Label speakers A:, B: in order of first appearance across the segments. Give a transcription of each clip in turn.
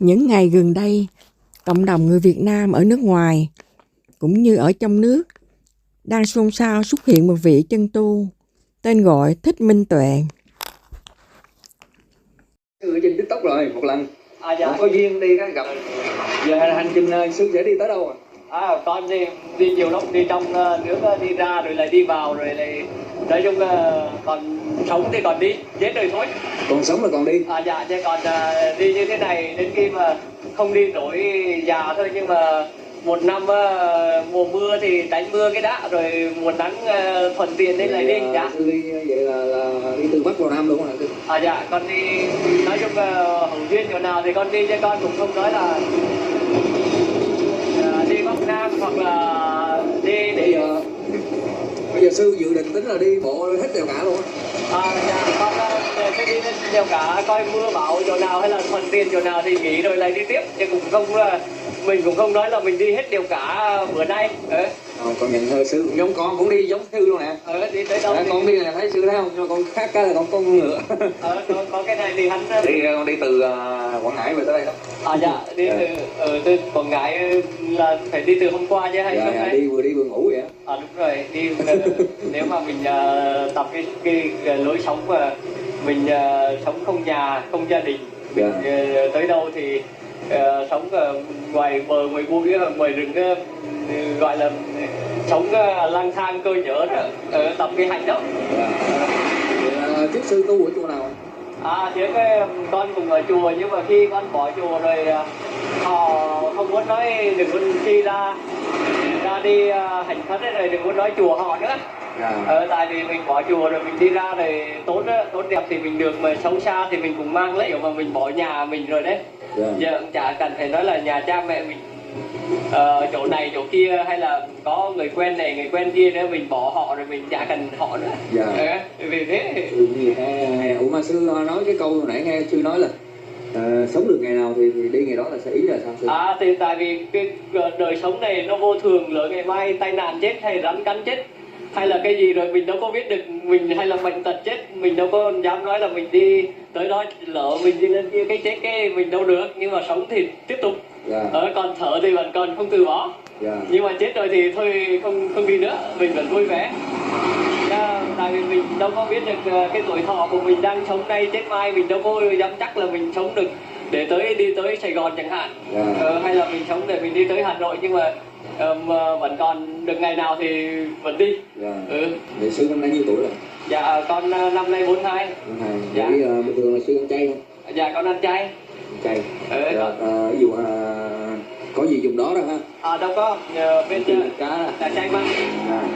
A: Những ngày gần đây, cộng đồng người Việt Nam ở nước ngoài cũng như ở trong nước đang xôn xao xuất hiện một vị chân tu tên gọi Thích Minh Tuệ.
B: Trên TikTok rồi một lần dạ. Không có duyên đi gặp giờ hành trình sư sẽ đi tới đâu
C: con đi nhiều lúc đi trong nước đi ra rồi lại đi vào rồi lại nói chung còn sống thì còn đi chết rồi thôi,
B: còn sống là còn đi
C: dạ chứ còn đi như thế này đến khi mà không đi nổi già thôi, nhưng mà một năm mùa mưa thì tránh mưa cái đã, rồi mùa nắng thuận tiện nên lại đi. Dạ
B: sư đi vậy là đi từ Bắc vào Nam luôn hả?
C: Dạ con đi nói chung hữu duyên chỗ nào thì con đi, chứ con cũng không nói là đi Bắc Nam hoặc là đi để
B: bây giờ sư dự định tính là đi bộ hết đèo cả luôn
C: dạ con sẽ đi đến đèo cả coi mưa bão chỗ nào hay là thuận tiện chỗ nào thì nghỉ rồi lại đi tiếp, chứ cũng không mình cũng không nói là mình đi hết đèo cả bữa nay.
B: Con nhận hơi sư cũng giống con cũng đi giống sư luôn nè.
C: Đi tới đâu
B: con đi là thấy sư thấy không, nhưng mà con khác cái là con ngựa.
C: Có cái này thì hắn
B: con đi từ Quảng Ngãi về tới đây đó.
C: Dạ đi từ Quảng Ngãi là phải đi từ hôm qua chứ hay không?
B: Đi vừa đi vừa ngủ vậy
C: đúng rồi, đi nếu mà mình tập cái lối sống mà mình sống không nhà không gia đình, mình tới đâu thì sống ngoài bờ ngoài bụi ngoài rừng, gọi là sống lang thang cơ nhỡ đó, tập cái hạnh đó.
B: Trước sư tu ở chùa nào?
C: Trước con cũng ở chùa, nhưng mà khi con bỏ chùa rồi họ không muốn nói, đừng có khi ra đi hành khất rồi đừng có nói chùa họ nữa. Tại vì mình bỏ chùa rồi mình đi ra rồi tốt đẹp thì mình được, mà xấu xa thì mình cũng mang lấy, mà mình bỏ nhà mình rồi đấy. Giờ cũng chả cần phải nói là nhà cha mẹ mình chỗ này chỗ kia, hay là có người quen này người quen kia nữa, mình bỏ họ rồi mình chả cần họ nữa. Vì thế
B: Ủa mà sư nói cái câu hồi nãy nghe sư nói là sống được ngày nào thì đi ngày đó, là sẽ ý là sao sư?
C: Thì tại vì cái đời sống này nó vô thường, lỡ ngày mai tai nạn chết hay rắn cắn chết hay là cái gì rồi mình đâu có biết được mình, hay là bệnh tật chết mình đâu có dám nói là mình đi tới đó, lỡ mình đi lên kia cái chết cái mình đâu được, nhưng mà sống thì tiếp tục. Còn thở thì vẫn còn không từ bỏ. Nhưng mà chết rồi thì thôi không đi nữa, mình vẫn vui vẻ. Tại vì mình đâu có biết được cái tuổi thọ của mình đang sống đây chết mai, mình đâu có dám chắc là mình sống được để đi tới Sài Gòn chẳng hạn. Hay là mình sống để mình đi tới Hà Nội, nhưng mà vẫn còn được ngày nào thì vẫn đi.
B: Vậy sư năm nay nhiêu tuổi rồi?
C: Dạ con năm nay 42.
B: Dạ. Bình thường là sư ăn chay không?
C: Dạ con ăn chay.
B: Chay. Ví dụ có gì dùng đó ha?
C: Đâu có, bên
B: cá
C: là chay mặn.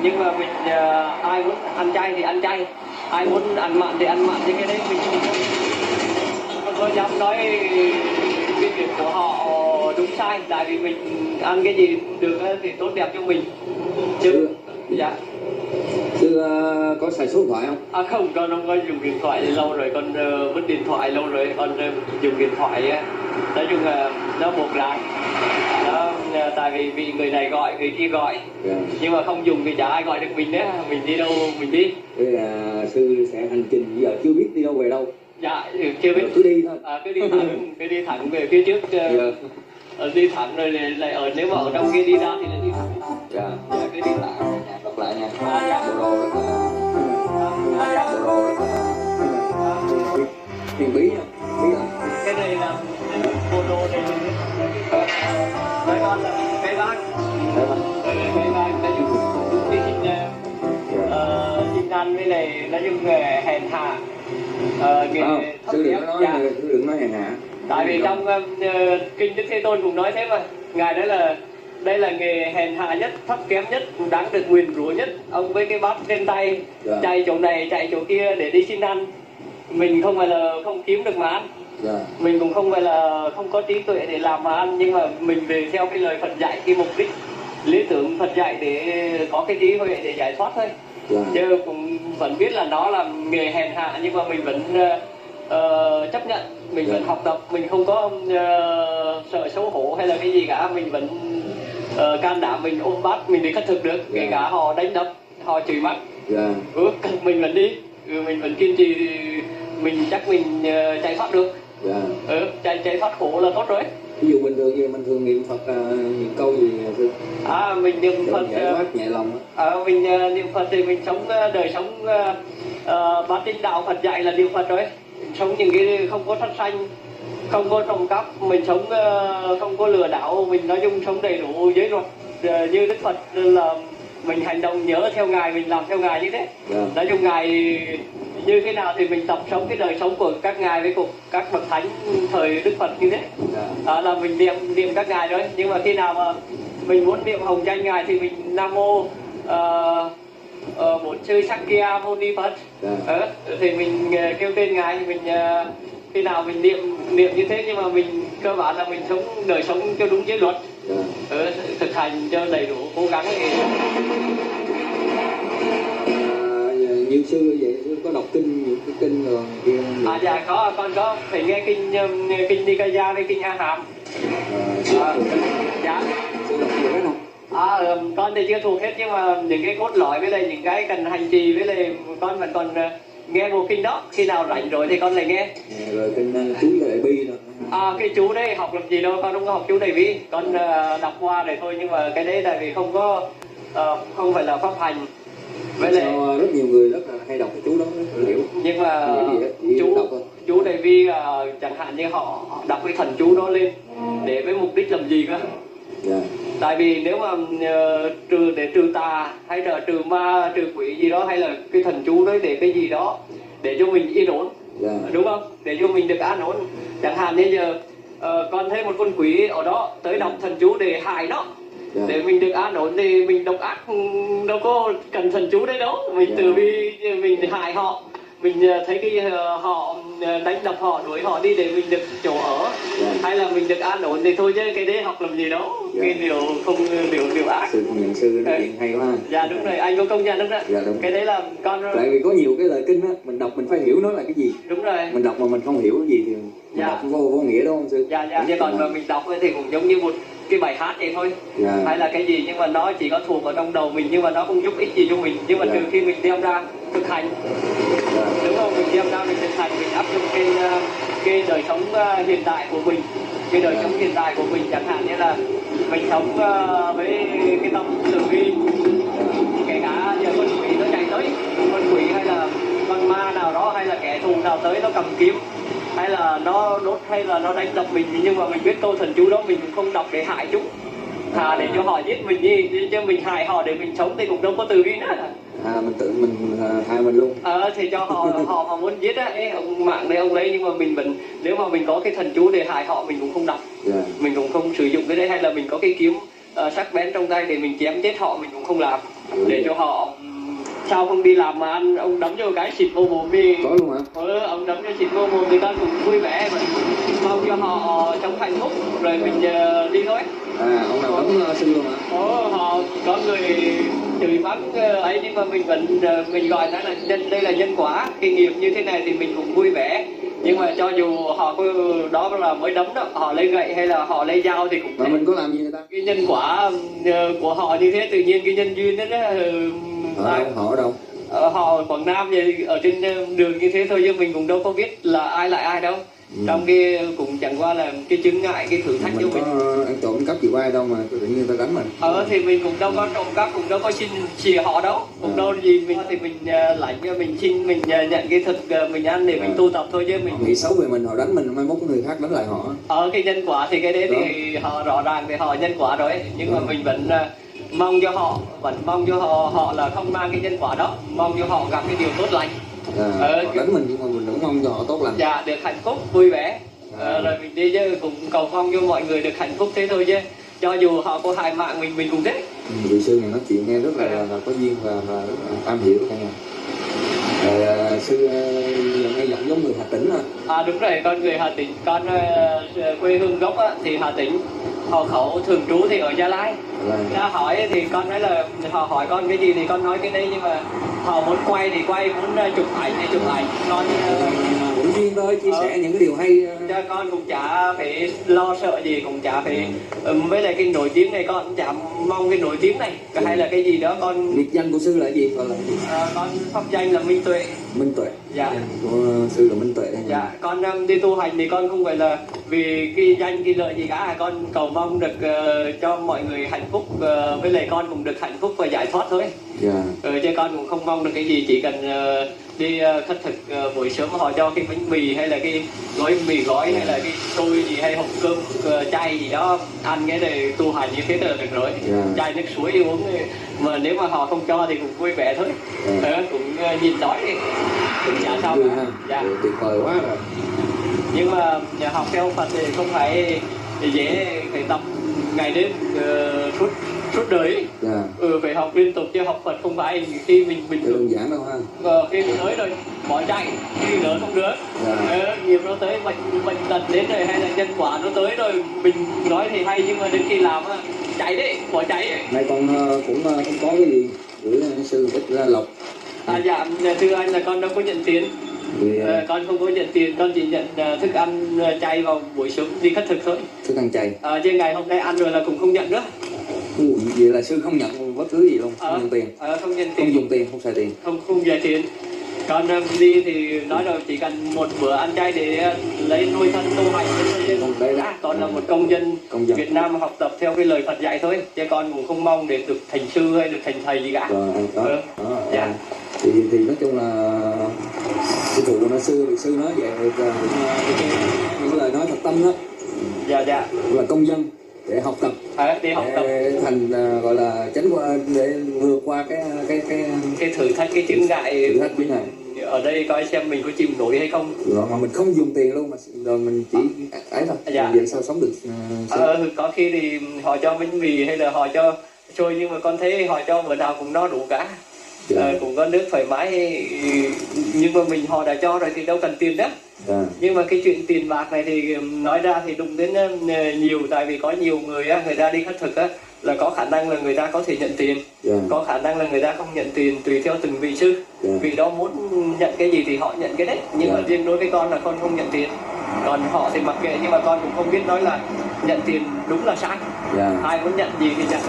C: Nhưng mà mình ai muốn ăn chay thì ăn chay, ai muốn ăn mặn thì ăn mặn, chứ cái đấy mình không có dám nói cái việc của họ đúng sai. Tại vì mình ăn cái gì được thì tốt đẹp cho mình chứ. Dạ.
B: Sư có xài số điện thoại không?
C: Không, con không có dùng điện thoại lâu rồi, con vứt điện thoại lâu rồi, con dùng điện thoại nói chung là nó buộc lại đó, tại vì bị người này gọi người kia gọi. Nhưng mà không dùng thì chả ai gọi được mình nữa, mình đi đâu mình đi.
B: Thế là sư sẽ hành trình bây giờ chưa biết đi đâu về đâu?
C: Dạ chưa biết,
B: cứ đi thôi.
C: cứ đi thẳng về phía trước. Đi thẳng rồi lại nếu mà ở trong kia đi ra thì lại đi thẳng.
B: Cứ đi lại nha, đọc lại nha. Bộ đồ rất là tiền bí nha.
C: Cái này là bộ đồ này nói con là cái bác nói chung đi xin ăn cái này nói chung hèn hạ.
B: Sư đừng nói hèn hạ.
C: Tại vì trong kinh Đức Thế Tôn cũng nói thế mà, ngài nói là đây là nghề hèn hạ nhất, thấp kém nhất, đáng được nguyền rủa nhất. Ông với cái bát trên tay chạy chỗ này chạy chỗ kia để đi xin ăn. Mình không phải là không kiếm được mà ăn, mình cũng không phải là không có trí tuệ để làm mà ăn, nhưng mà mình về theo cái lời Phật dạy, cái mục đích lý tưởng Phật dạy để có cái trí huệ để giải thoát thôi. Chứ cũng vẫn biết là nó là nghề hèn hạ, nhưng mà mình vẫn chấp nhận, mình vẫn học tập, mình không có sợ xấu hổ hay là cái gì cả, mình vẫn can đảm mình ôm bát mình đi khất thực được, kể cả họ đánh đập, họ chửi mắng. Mình vẫn đi, mình vẫn kiên trì thì mình chắc mình chạy thoát được.
B: Dạ.
C: Chạy thoát khổ là tốt rồi.
B: Ví dụ bình thường niệm Phật những câu gì sư?
C: Mình niệm Phật
B: giải thoát nhẹ lòng á.
C: Mình niệm Phật thì mình sống đời sống bát chánh đạo Phật dạy là niệm Phật rồi. Sống những cái không có sát sanh, không có trộm cắp, mình sống không có lừa đảo, mình nói chung sống đầy đủ giới luật như Đức Phật là mình hành động nhớ theo Ngài, mình làm theo Ngài như thế.
B: Yeah.
C: Nói chung Ngài như thế nào thì mình tập sống cái đời sống của các Ngài với các bậc thánh thời Đức Phật như thế.
B: Yeah.
C: Là mình niệm các Ngài rồi. Nhưng mà khi nào mà mình muốn niệm hồng danh Ngài thì mình Nam Mô Bổn Sư Sakya Muni Phật. Yeah. Thì mình kêu tên Ngài, mình khi nào mình niệm như thế, nhưng mà mình cơ bản là mình sống đời sống cho đúng giới luật. Yeah. Thực hành cho đầy đủ, cố gắng thì
B: như sư vậy, sư có đọc kinh những cái kinh rồi kia?
C: Dạ có, con có phải nghe kinh Nikaya với kinh A Hàm. Dạ.
B: Sư đọc nhiều hết không?
C: Con thì chưa thuộc hết, nhưng mà những cái cốt lõi với lại những cái cần hành trì với lại con vẫn còn nghe bộ kinh đó. Khi nào rảnh rồi thì con lại nghe.
B: Rồi kinh chú Đại Bi rồi.
C: Cái chú đấy học làm gì đâu, con không có học chú Đại Bi. Con đọc qua rồi thôi, nhưng mà cái đấy tại vì không phải là pháp hành.
B: Với lại rất nhiều người rất là hay đọc cái chú đó hiểu.
C: Nhưng mà chú Đại Vi chẳng hạn như họ đọc cái thần chú đó lên để với mục đích làm gì cơ? Yeah. Tại vì nếu mà để trừ tà hay là trừ ma trừ quỷ gì đó, hay là cái thần chú đó để cái gì đó để cho mình yên ổn. Yeah. Đúng không? Để cho mình được an ổn. Chẳng hạn như giờ con thấy một con quỷ ở đó tới đọc thần chú để hại nó. Yeah. Để mình được an ổn thì mình độc ác đâu có cần thần chú đấy đâu. Mình từ bi mình hại họ, mình thấy cái họ đánh đập họ, đuổi họ đi để mình được chỗ ở. Yeah. Hay là mình được an ổn thì thôi, chứ cái đấy học làm gì đâu. Yeah. Cái điều không điều ác.
B: Sư nhận sư nói chuyện hay quá.
C: Dạ đúng rồi, anh có công nhận đúng đó.
B: Dạ, đúng.
C: Cái đấy là con.
B: Tại vì có nhiều cái lời kinh á, mình đọc mình phải hiểu nó là cái gì.
C: Đúng rồi.
B: Mình đọc mà mình không hiểu cái gì thì mình đọc vô nghĩa đúng không sư?
C: Dạ. Nhưng còn mà mình đọc thì cũng giống như một cái bài hát vậy thôi. Yeah. Hay là cái gì nhưng mà nó chỉ có thuộc ở trong đầu mình, nhưng mà nó không giúp ích gì cho mình. Nhưng mà trừ khi mình đem ra thực hành. Đúng không? Mình đem ra mình thực hành, mình áp dụng cái đời sống hiện tại của mình. Cái đời sống hiện tại của mình, chẳng hạn như là mình sống với cái tâm từ bi. Kể cả giờ con quỷ nó chạy tới, con quỷ hay là con ma nào đó, hay là kẻ thù nào tới nó cầm kiếm, hay là nó đốt, hay là nó đánh đập mình, nhưng mà mình biết câu thần chú đó mình cũng không đọc để hại chúng, thà để cho họ giết mình đi, chứ mình hại họ để mình sống thì cũng đâu có từ bi nữa.
B: Mình tự mình hại mình luôn.
C: Thì cho họ mà muốn giết á, ông mạng đây ông lấy, nhưng mà mình nếu mà mình có cái thần chú để hại họ mình cũng không đọc. Yeah. Mình cũng không sử dụng cái đấy, hay là mình có cái kiếm sắc bén trong tay để mình chém chết họ mình cũng không làm. Để cho họ sao không đi làm mà ăn, ông đấm cho cái xịt vô mồm đi.
B: Có luôn hả?
C: Ông đấm cho xịt vô mồm thì ta cũng vui vẻ, mình mong cho họ sống hạnh phúc rồi mình đi thôi.
B: Ông nào đấm sư luôn hả?
C: Họ có người chửi mắng ấy, nhưng mà mình gọi nó là đây là nhân quả, cái nghiệp như thế này thì mình cũng vui vẻ. Nhưng mà cho dù họ đó là mới đấm đó, họ lấy gậy hay là họ lấy dao thì cũng
B: mà mình có làm gì người ta?
C: Cái nhân quả của họ như thế, tự nhiên cái nhân duyên đó
B: họ ở đâu?
C: Họ Quảng Nam vậy, ở trên đường như thế thôi, chứ mình cũng đâu có biết là ai lại ai đâu. Trong cái cũng chẳng qua là cái chứng ngại, cái thử thách của mình.
B: Ăn trộm cắp gì qua đâu mà tự nhiên người ta đánh mình.
C: Thì mình cũng đâu có trộm cắp, cũng đâu có xin xìa họ đâu, cũng đâu gì mình thì mình lãnh, mình xin, mình nhận cái thực mình ăn để mình tu tập thôi, chứ mình
B: nghĩ xấu về mình, họ đánh mình, mai mốt người khác đánh lại họ.
C: Cái nhân quả thì cái đấy thì họ rõ ràng thì họ nhân quả rồi, nhưng mà mình vẫn mong cho họ là không mang cái nhân quả đó, mong cho họ gặp cái điều tốt lành.
B: Đánh mình nhưng mà mình vẫn mong cho họ tốt lành.
C: Dạ, được hạnh phúc vui vẻ. Rồi mình đi chứ cũng cầu mong cho mọi người được hạnh phúc thế thôi, chứ cho dù họ có hại mạng mình cũng thế.
B: Vị sư này nói chuyện nghe rất là có duyên và rất là am hiểu cả nhà. Sư nghe giọng giống người Hà Tĩnh hả?
C: Đúng rồi, con người Hà Tĩnh, con quê hương gốc thì Hà Tĩnh, hộ khẩu thường trú thì ở Gia Lai. Ra hỏi thì con nói là họ hỏi con cái gì thì con nói cái đấy, nhưng mà họ muốn quay thì quay, muốn chụp ảnh thì chụp ảnh. Con
B: cũng duyên thôi, chia sẻ những cái điều hay.
C: Cho con cũng chả phải lo sợ gì, cũng chả phải với lại cái nổi tiếng này con cũng chả mong cái nổi tiếng này hay là cái gì đó. Con
B: biệt danh của sư là gì?
C: Con pháp danh là Minh Tuệ.
B: Minh Tuệ.
C: Dạ.
B: Của sư là Minh Tuệ.
C: Dạ, con đi tu hành thì con không phải là vì cái danh cái lợi gì cả, con cầu mong được cho mọi người hạnh phúc, với lại con cũng được hạnh phúc và giải thoát thôi.
B: Dạ.
C: Chứ con cũng không mong được cái gì, chỉ cần đi khất thực buổi sớm họ cho cái bánh mì hay là cái gói mì gói hay là cái xôi gì hay hộp cơm chay gì đó ăn cái này tu hành như thế là được rồi. Chai nước suối uống, mà nếu mà họ không cho thì cũng vui vẻ thôi. Cũng nhìn đói đi cũng chả sao cả. Dạ.
B: Tuyệt vời quá rồi.
C: Nhưng mà học theo Phật thì không phải dễ, phải tập ngày đêm suốt đời.
B: Dạ.
C: Phải học liên tục, chứ học Phật không phải khi mình
B: đơn giản đâu ha.
C: Khi mình tới rồi bỏ chạy, khi nữa không được. Nghiệp nó tới, bệnh tật đến rồi hay là nhân quả nó tới rồi, mình nói thì hay nhưng mà đến khi làm chạy đấy, bỏ chạy đấy.
B: Nay con cũng không có cái gì gửi sư ít ra lộc.
C: Dạ, thưa anh là con đâu có nhận tiền. Con không có nhận tiền, con chỉ nhận thức ăn chay vào buổi sớm đi khất thực thôi.
B: Thức ăn chay.
C: Chứ ngày hôm nay ăn rồi là cũng không nhận nữa.
B: Vậy là sư không nhận bất cứ gì luôn, không nhận tiền.
C: Không nhận tiền.
B: Không dùng tiền, không xài tiền.
C: Không về tiền. Con đi thì nói rồi chỉ cần một bữa ăn chay để lấy nuôi thân tu hành. Con là một công dân Việt Nam học tập theo cái lời Phật dạy thôi, chứ con cũng không mong để được thành sư hay được thành thầy gì cả.
B: Rồi, dạ. Thì nói chung là sư phụ của nó sư nói vậy những lời nói thật tâm đó.
C: Dạ.
B: Là công dân để học tập,
C: để học tập
B: thành gọi là tránh qua để vượt qua cái
C: thử thách, cái chướng ngại
B: này.
C: Ở đây coi xem mình có chịu nổi hay không.
B: Rồi mà mình không dùng tiền luôn, mà rồi mình chỉ ấy thôi.
C: Dạ.
B: Vậy sao sống được?
C: Có khi thì họ cho bánh mì hay là họ cho xôi, nhưng mà con thấy họ cho bữa nào cũng no đủ cả. Cũng có nước thoải mái, nhưng mà họ đã cho rồi thì đâu cần tiền đó. Nhưng mà cái chuyện tiền bạc này thì nói ra thì đụng đến nhiều, tại vì có nhiều người người ta đi khất thực là có khả năng là người ta có thể nhận tiền, có khả năng là người ta không nhận tiền, tùy theo từng vị sư. Vì đó muốn nhận cái gì thì họ nhận cái đấy, nhưng mà riêng đối với con là con không nhận tiền, còn họ thì mặc kệ. Nhưng mà con cũng không biết nói là nhận tiền đúng là sai. Ai muốn nhận gì thì nhận,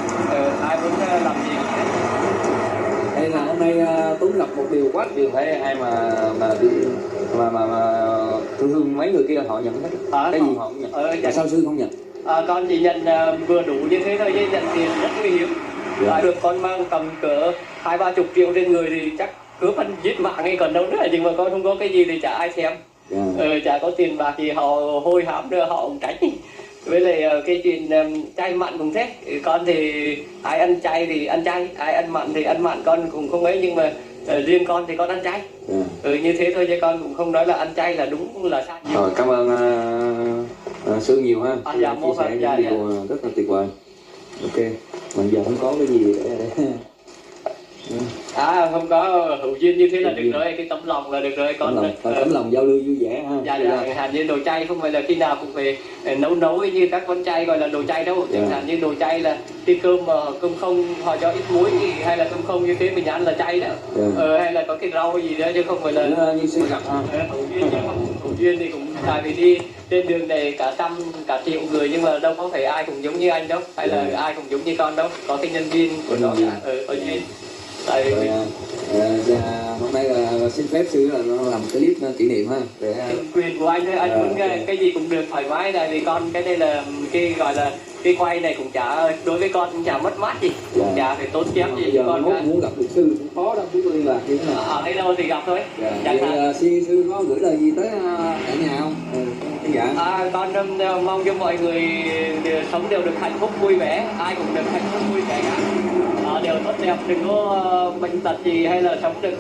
C: ai muốn làm gì cũng thế.
B: Hay là hôm nay Tuấn gặp một điều quá điều phải hay mà thương mấy người kia họ nhận hết. Cái gì họ cũng nhận. Tại sao sư không nhận?
C: Con chỉ nhận vừa đủ như thế thôi, chứ nhận tiền rất nguy hiểm. Được con mang tầm cỡ 20-30 triệu trên người thì chắc cứ phân giết mạng hay còn đâu nữa, nhưng mà con không có cái gì thì chả ai thèm. Chả có tiền bạc gì họ hôi hám nữa, họ cũng tránh. Với lại cái chuyện chay mặn cũng thế, con thì ai ăn chay thì ăn chay, ai ăn mặn thì ăn mặn, con cũng không ấy, nhưng mà riêng con thì con ăn chay. Như thế thôi, chứ con cũng không nói là ăn chay là đúng là sai.
B: Rồi, cảm ơn sư nhiều ha.
C: Dạ,
B: chia sẻ những điều rất là tuyệt vời. Ok, mình giờ không có cái gì để
C: không có hữu duyên như thế là được rồi, cái tấm lòng là được rồi con.
B: Tấm lòng giao lưu vui vẻ ha.
C: Dạ, hạn như đồ chay không phải là khi nào cũng phải nấu như các con chay gọi là đồ chay đâu. Chẳng hạn như đồ chay là cái cơm mà cơm không họ cho ít muối hay là cơm không như thế mình ăn là chay đó. Hay là có cái rau gì đó, chứ không phải là
B: như sư gặp ha.
C: Hữu duyên thì cũng tại vì đi trên đường này cả trăm cả triệu người, nhưng mà đâu có phải ai cũng giống như anh đâu, hay là ai cũng giống như con đâu, có cái nhân viên của nó có duyên.
B: Hôm nay là xin phép sư là nó làm cái clip kỷ niệm ha, để
C: quyền của anh thôi, anh muốn cái gì cũng được thoải mái, tại vì con cái đây là cái gọi là cái quay này cũng chả, đối với con cũng chả mất mát gì, cũng chả phải tốn kém gì.
B: Giờ
C: con
B: muốn gặp được sư cũng khó đâu, chúng tôi liên lạc như thế nào
C: ở đây đâu thì gặp thôi.
B: Vậy sư có gửi lời gì tới cả nhà không?
C: Con mong cho mọi người sống đều được hạnh phúc vui vẻ, ai cũng được hạnh phúc vui vẻ cả, đều tốt đẹp, đừng có bệnh tật gì, hay là sống được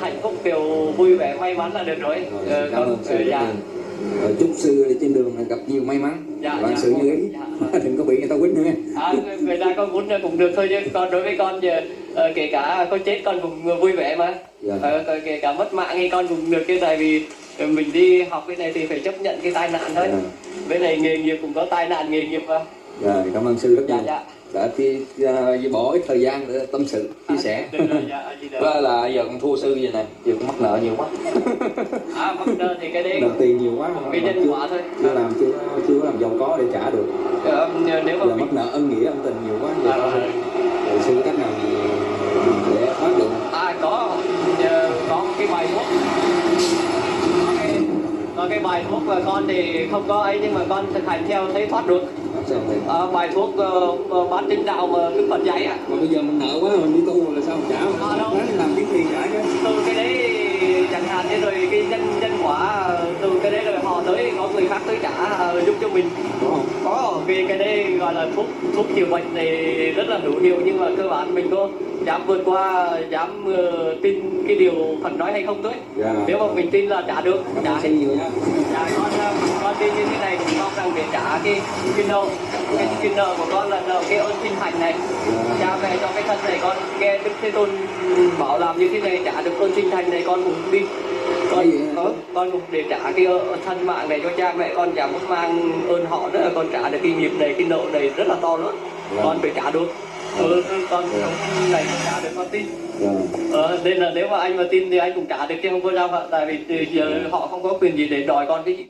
C: hạnh phúc đều vui vẻ may mắn là được rồi.
B: Cảm ơn sư. Chúc sư trên đường gặp nhiều may mắn, bạn sự như ý. Đừng có bị người ta quýnh nữa.
C: Người ta có quýnh cũng được thôi, chứ con đối với con giờ kể cả có chết con cũng vui vẻ mà. Kể cả mất mạng hay con cũng được, tại vì mình đi học cái này thì phải chấp nhận cái tai nạn thôi. Với này nghề nghiệp cũng có tai nạn nghề nghiệp mà.
B: Cảm ơn sư rất nhiều. Đã bỏ ít thời gian để tâm sự chia sẻ. Và là giờ con thua sư vậy này, giờ con mắc nợ nhiều quá.
C: Mắc nợ thì cái đấy
B: nợ tiền nhiều quá,
C: cái nhân quả thôi.
B: Chưa làm giàu có để trả được.
C: Nếu mà
B: giờ mắc nợ ân nghĩa ân tình nhiều quá. Rồi sư cách nào để thoát được?
C: Có cái bài cái bài thuốc của con thì không có ấy, nhưng mà con thực hành theo thấy thoát được.
B: Sao vậy?
C: Bài thuốc bát chính đạo mà Đức Phật dạy á.
B: Mà bây giờ mình nợ quá mình đi tu là sao mà trả?
C: Đâu.
B: Nói làm kiếm tiền trả chứ.
C: Từ cái đấy chẳng hạn như rồi cái nhân quả, từ cái đấy rồi họ tới có người khác tới trả giúp cho mình.
B: Đúng không?
C: Có cái đấy gọi là thuốc chữa bệnh thì rất là hữu hiệu, nhưng mà cơ bản mình có dám vượt qua, dám tin cái điều Phật nói hay không thôi.
B: Dạ.
C: Nếu mà mình tin là trả được,
B: Cảm
C: trả.
B: ơn nhiều nhá.
C: Dạ, con tin như thế này cũng mong rằng để trả cái nợ, cái nợ của con là nợ cái ơn sinh thành này. Cha mẹ cho cái thân này, con nghe Đức Thế Tôn bảo làm như thế này trả được ơn sinh thành này, con cũng đi. Con cũng để trả cái thân mạng này cho cha mẹ con, chả muốn mang ơn họ nữa, con trả được cái nghiệp này, cái nợ này rất là to lớn. Con phải trả được. Con này trả được, con tin. Nên là nếu mà anh mà tin thì anh cũng trả được chứ không có sao, tại vì từ giờ họ không có quyền gì để đòi con cái gì.